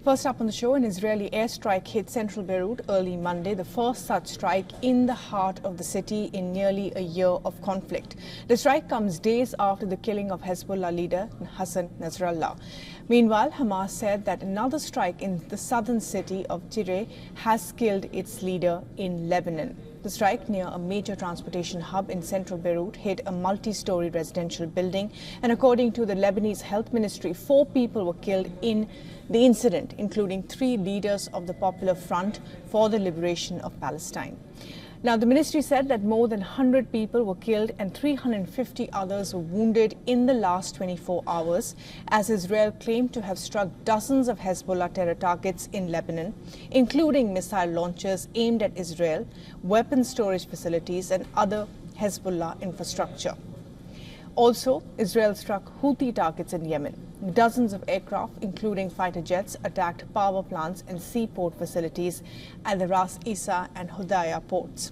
First up on the show, an Israeli airstrike hit central Beirut early Monday, the first such strike in the heart of the city in nearly a year of conflict. The strike comes days after the killing of Hezbollah leader Hassan Nasrallah. Meanwhile, Hamas said that another strike in the southern city of Tyre has killed its leader in Lebanon. The strike near a major transportation hub in central Beirut hit a multi-story residential building, and according to the Lebanese Health Ministry, 4 people were killed in the incident, including 3 leaders of the Popular Front for the Liberation of Palestine. Now, the ministry said that more than 100 people were killed and 350 others were wounded in the last 24 hours, as Israel claimed to have struck dozens of Hezbollah terror targets in Lebanon, including missile launchers aimed at Israel, weapons storage facilities and other Hezbollah infrastructure. Also, Israel struck Houthi targets in Yemen. Dozens of aircraft, including fighter jets, attacked power plants and seaport facilities at the Ras Isa and Hodaya ports.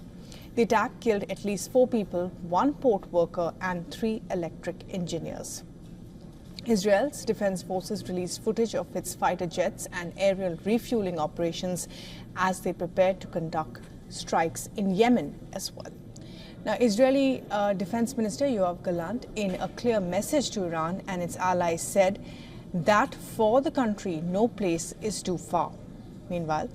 The attack killed at least 4 people, 1 port worker and 3 electric engineers. Israel's defense forces released footage of its fighter jets and aerial refueling operations as they prepared to conduct strikes in Yemen as well. Now, Israeli Defense Minister Yoav Gallant, in a clear message to Iran and its allies, said that for the country, no place is too far. Meanwhile,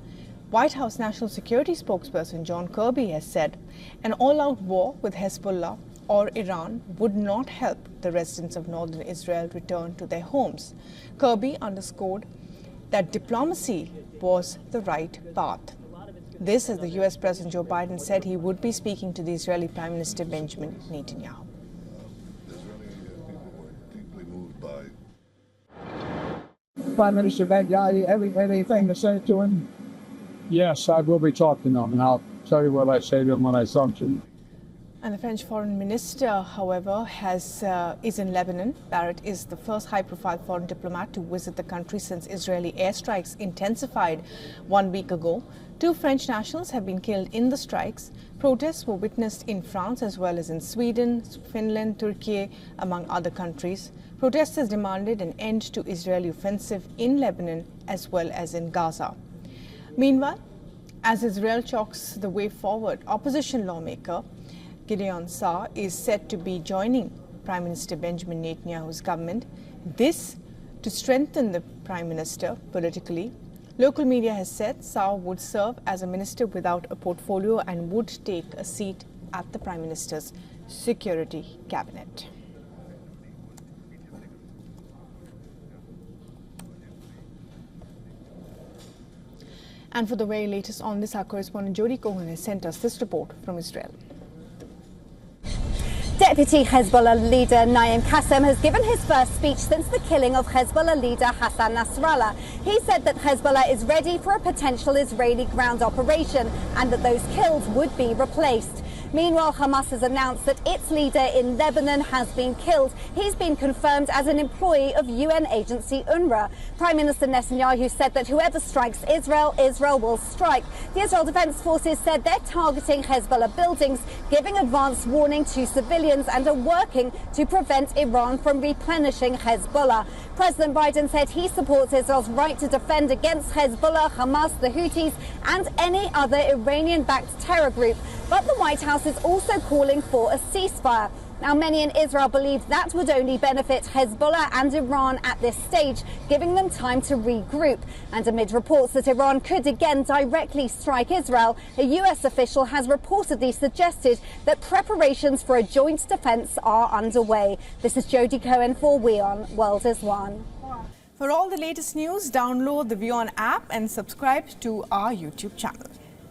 White House National Security spokesperson John Kirby has said an all-out war with Hezbollah or Iran would not help the residents of northern Israel return to their homes. Kirby underscored that diplomacy was the right path. This as the US President Joe Biden said he would be speaking to the Israeli Prime Minister Benjamin Netanyahu. Prime Minister Benjamin, anything to say to him? Yes, I will be talking to him, and I'll tell you what I say to him when I talk to him. And the French foreign minister, however, is in Lebanon. Beirut is the first high-profile foreign diplomat to visit the country since Israeli airstrikes intensified 1 week ago. 2 French nationals have been killed in the strikes. Protests were witnessed in France as well as in Sweden, Finland, Turkey, among other countries. Protesters demanded an end to Israeli offensive in Lebanon as well as in Gaza. Meanwhile, as Israel chalks the way forward, opposition lawmaker Gideon Saar is said to be joining Prime Minister Benjamin Netanyahu's government. This to strengthen the Prime Minister politically. Local media has said Saar would serve as a minister without a portfolio and would take a seat at the Prime Minister's security cabinet. And for the very latest on this, our correspondent Jody Cohen has sent us this report from Israel. Deputy Hezbollah leader Naim Qassem has given his first speech since the killing of Hezbollah leader Hassan Nasrallah. He said that Hezbollah is ready for a potential Israeli ground operation and that those killed would be replaced. Meanwhile, Hamas has announced that its leader in Lebanon has been killed. He's been confirmed as an employee of UN agency UNRWA. Prime Minister Netanyahu said that whoever strikes Israel, Israel will strike. The Israel Defense Forces said they're targeting Hezbollah buildings, giving advance warning to civilians and are working to prevent Iran from replenishing Hezbollah. President Biden said he supports Israel's right to defend against Hezbollah, Hamas, the Houthis and any other Iranian-backed terror group. But the White House is also calling for a ceasefire. Now, many in Israel believe that would only benefit Hezbollah and Iran at this stage, giving them time to regroup. And amid reports that Iran could again directly strike Israel, a US official has reportedly suggested that preparations for a joint defense are underway. This is Jody Cohen for WION World is One. For all the latest news, download the WION app and subscribe to our YouTube channel.